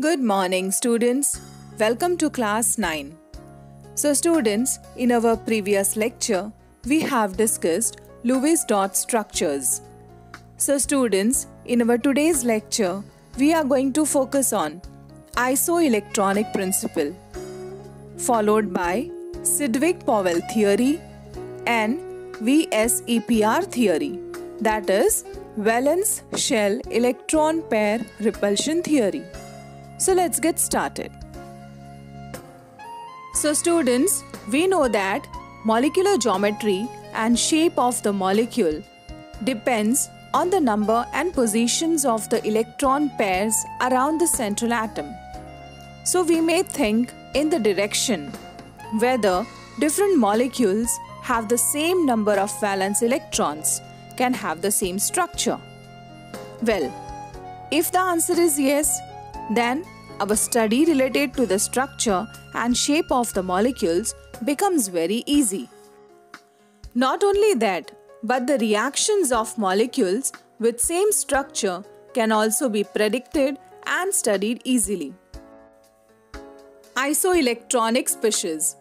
Good morning, students. Welcome to class 9. So students, in our previous lecture, we have discussed Lewis dot structures. So students, in our today's lecture, we are going to focus on isoelectronic principle, followed by Sedgwick-Powell theory and VSEPR theory, that is valence shell electron pair repulsion theory. So let's get started. So students, we know that molecular geometry and shape of the molecule depends on the number and positions of the electron pairs around the central atom. So we may think in the direction whether different molecules have the same number of valence electrons can have the same structure. Well, if the answer is yes, then our study related to the structure and shape of the molecules becomes very easy. Not only that, but the reactions of molecules with same structure can also be predicted and studied easily. Isoelectronic species.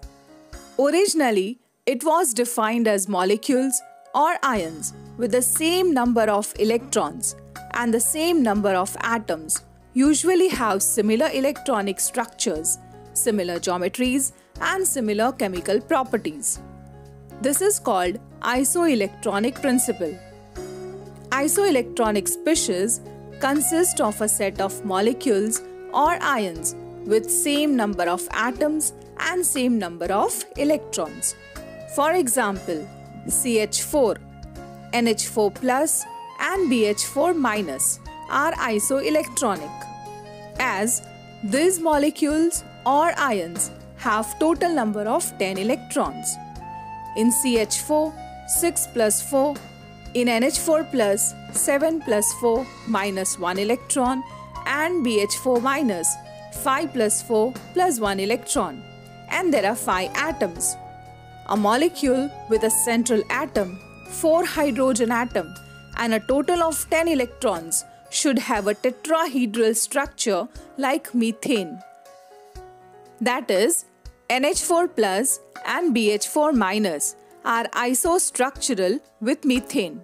Originally, it was defined as molecules or ions with the same number of electrons and the same number of atoms usually have similar electronic structures, similar geometries, and similar chemical properties. This is called isoelectronic principle. Isoelectronic species consist of a set of molecules or ions with same number of atoms and same number of electrons. For example, CH4, NH4+, and BH4- are isoelectronic, as these molecules or ions have total number of 10 electrons. In CH4, 6 plus 4, in NH4+, 7 plus 4 minus 1 electron, and BH4-, 5 plus 4 plus 1 electron, and there are 5 atoms. A molecule with a central atom, 4 hydrogen atom, and a total of 10 electrons should have a tetrahedral structure like methane. That is, NH4+ and BH4- are isostructural with methane.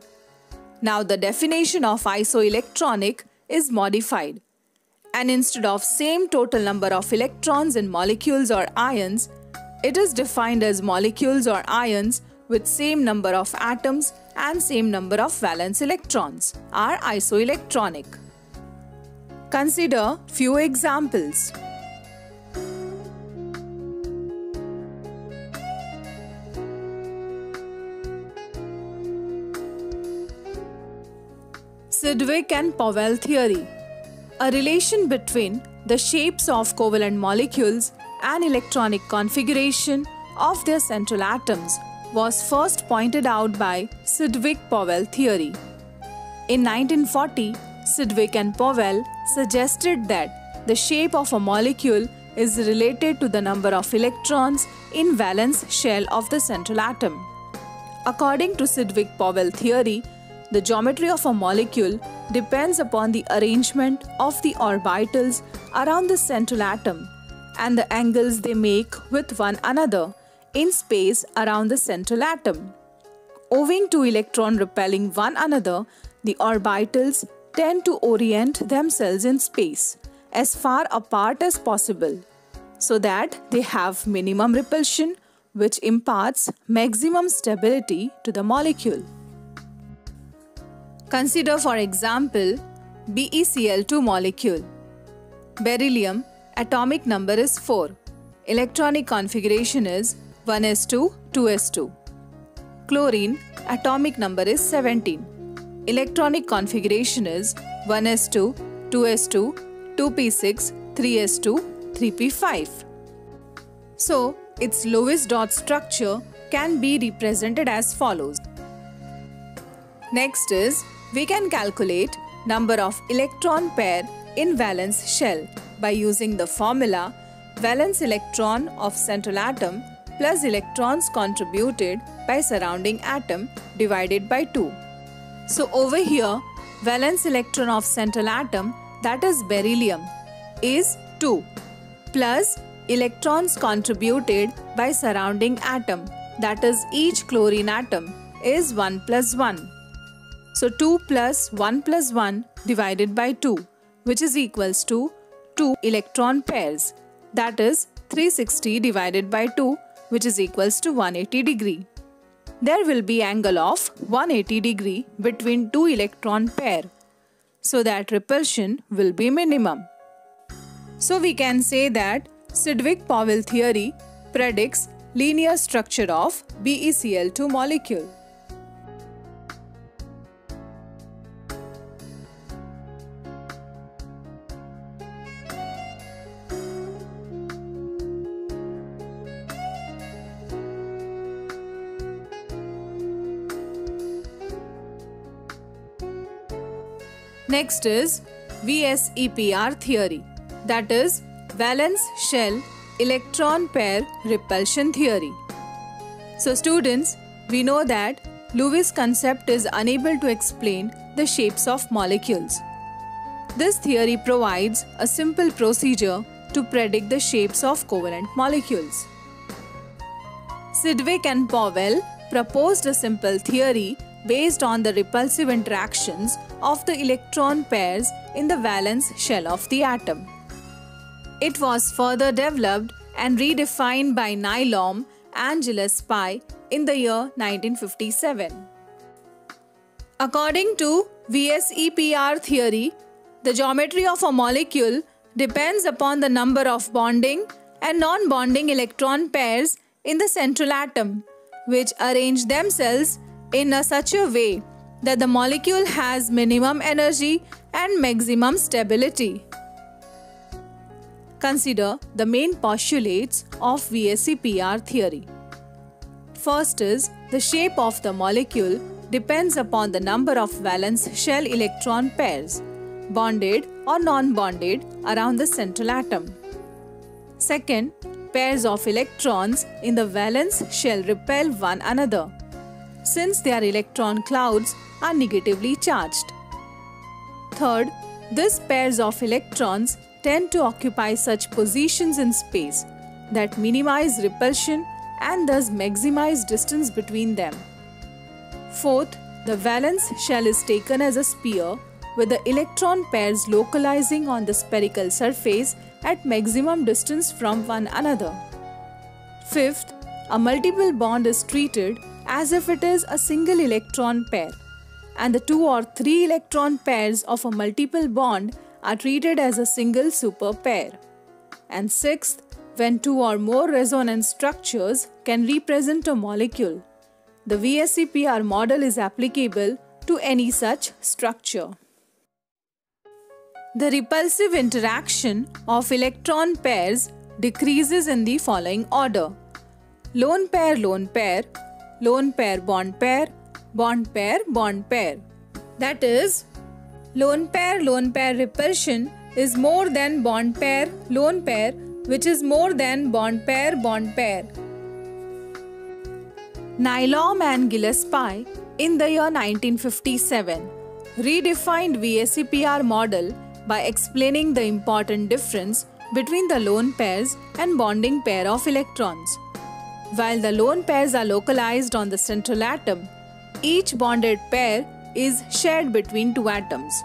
Now the definition of isoelectronic is modified, and instead of same total number of electrons in molecules or ions, it is defined as molecules or ions with same number of atoms and same number of valence electrons are isoelectronic. Consider few examples. Sedgwick and Powell theory. A relation between the shapes of covalent molecules and electronic configuration of their central atoms was first pointed out by Sedgwick-Powell theory. In 1940, Sedgwick and Powell suggested that the shape of a molecule is related to the number of electrons in valence shell of the central atom. According to Sedgwick-Powell theory, the geometry of a molecule depends upon the arrangement of the orbitals around the central atom and the angles they make with one another in space around the central atom. Owing to electron repelling one another, the orbitals tend to orient themselves in space as far apart as possible so that they have minimum repulsion, which imparts maximum stability to the molecule. Consider, for example, BeCl2 molecule. Beryllium atomic number is 4. Electronic configuration is 1s2, 2s2. Chlorine atomic number is 17. Electronic configuration is 1s2, 2s2, 2p6, 3s2, 3p5. So, its Lewis dot structure can be represented as follows. Next is, we can calculate number of electron pair in valence shell by using the formula valence electron of central atom plus electrons contributed by surrounding atom divided by 2. So over here, valence electron of central atom, that is beryllium, is 2 plus electrons contributed by surrounding atom, that is each chlorine atom, is 1 plus 1. So 2 plus 1 plus 1 divided by 2, which is equals to 2 electron pairs, that is 360 divided by 2, which is equals to 180 degree. There will be angle of 180 degree between two electron pair, so that repulsion will be minimum. So we can say that Sedgwick-Powell theory predicts linear structure of BeCl2 molecule. Next is VSEPR theory, that is valence shell electron pair repulsion theory. So students, we know that Lewis concept is unable to explain the shapes of molecules. This theory provides a simple procedure to predict the shapes of covalent molecules. Sedgwick and Powell proposed a simple theory based on the repulsive interactions of the electron pairs in the valence shell of the atom. It was further developed and redefined by Nylaum and Gillespie in the year 1957. According to VSEPR theory, the geometry of a molecule depends upon the number of bonding and non-bonding electron pairs in the central atom, which arrange themselves in such a way that the molecule has minimum energy and maximum stability. Consider the main postulates of VSEPR theory. First is, the shape of the molecule depends upon the number of valence shell electron pairs, bonded or non-bonded, around the central atom. Second, pairs of electrons in the valence shell repel one another, since their electron clouds are negatively charged. Third, these pairs of electrons tend to occupy such positions in space that minimize repulsion and thus maximize distance between them. Fourth, the valence shell is taken as a sphere with the electron pairs localizing on the spherical surface at maximum distance from one another. Fifth, a multiple bond is treated as if it is a single electron pair, and the 2 or 3 electron pairs of a multiple bond are treated as a single super pair. And sixth, when 2 or more resonance structures can represent a molecule, the VSEPR model is applicable to any such structure. The repulsive interaction of electron pairs decreases in the following order: lone pair, lone pair, lone pair, bond pair, bond pair, bond pair. That is, lone pair repulsion is more than bond pair, lone pair, which is more than bond pair, bond pair. Nylaum and Gillespie in the year 1957 redefined VSEPR model by explaining the important difference between the lone pairs and bonding pair of electrons. While the lone pairs are localized on the central atom, each bonded pair is shared between two atoms.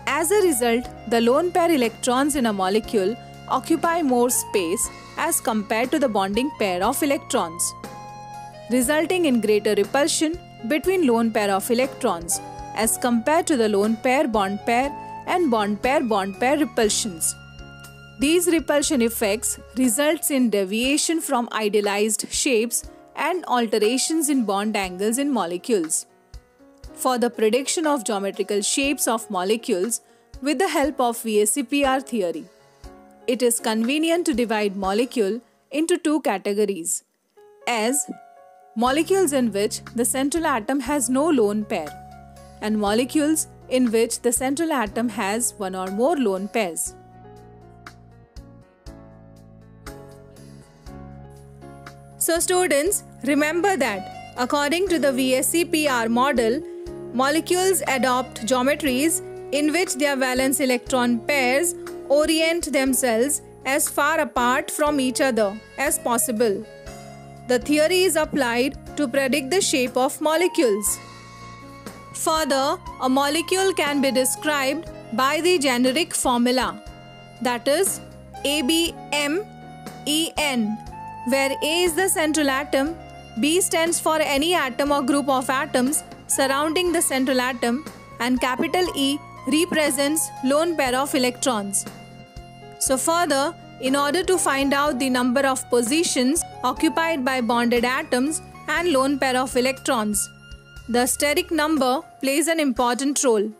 As a result, the lone pair electrons in a molecule occupy more space as compared to the bonding pair of electrons, resulting in greater repulsion between lone pair of electrons as compared to the lone pair, bond pair and bond pair repulsions. These repulsion effects results in deviation from idealized shapes and alterations in bond angles in molecules. For the prediction of geometrical shapes of molecules with the help of VSEPR theory, it is convenient to divide molecule into two categories, as molecules in which the central atom has no lone pair and molecules in which the central atom has one or more lone pairs. So students, remember that according to the VSEPR model, molecules adopt geometries in which their valence electron pairs orient themselves as far apart from each other as possible. The theory is applied to predict the shape of molecules. Further, a molecule can be described by the generic formula, that is ABMEN, where A is the central atom, B stands for any atom or group of atoms surrounding the central atom, and capital E represents lone pair of electrons. So further, in order to find out the number of positions occupied by bonded atoms and lone pair of electrons, the steric number plays an important role.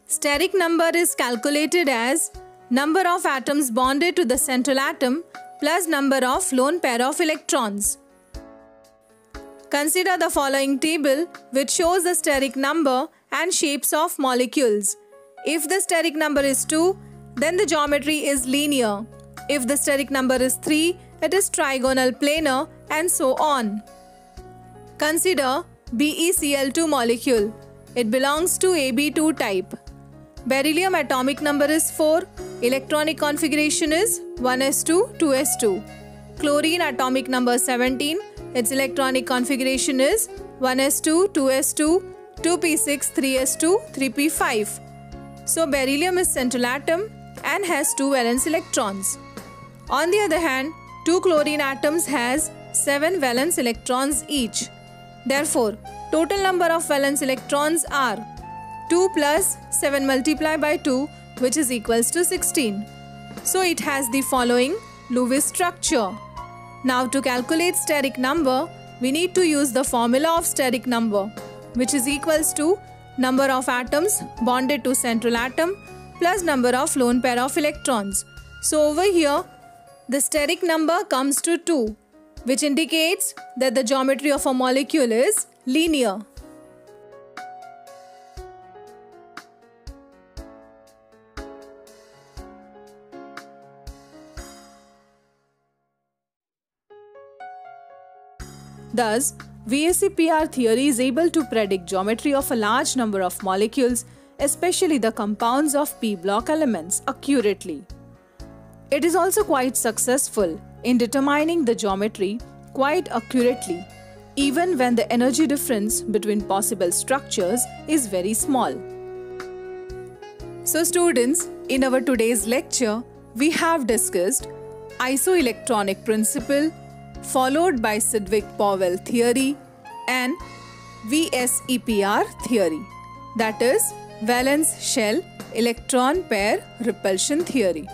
Steric number is calculated as number of atoms bonded to the central atom plus number of lone pair of electrons. Consider the following table which shows the steric number and shapes of molecules. If the steric number is 2, then the geometry is linear. If the steric number is 3, it is trigonal planar, and so on. Consider BeCl2 molecule. It belongs to Ab2 type. Beryllium atomic number is 4. Electronic configuration is 1s2, 2s2. Chlorine atomic number 17. Its electronic configuration is 1s2, 2s2, 2p6, 3s2, 3p5. So beryllium is central atom and has 2 valence electrons. On the other hand, 2 chlorine atoms has 7 valence electrons each. Therefore, total number of valence electrons are 2 plus 7 multiplied by 2, which is equals to 16. So it has the following Lewis structure. Now to calculate steric number, we need to use the formula of steric number, which is equals to number of atoms bonded to central atom plus number of lone pair of electrons. So over here, the steric number comes to 2, which indicates that the geometry of a molecule is linear. Thus, VSEPR theory is able to predict geometry of a large number of molecules, especially the compounds of p-block elements, accurately. It is also quite successful in determining the geometry quite accurately, even when the energy difference between possible structures is very small. So students, in our today's lecture, we have discussed isoelectronic principle, followed by Sedgwick-Powell theory and VSEPR theory, that is valence shell electron pair repulsion theory.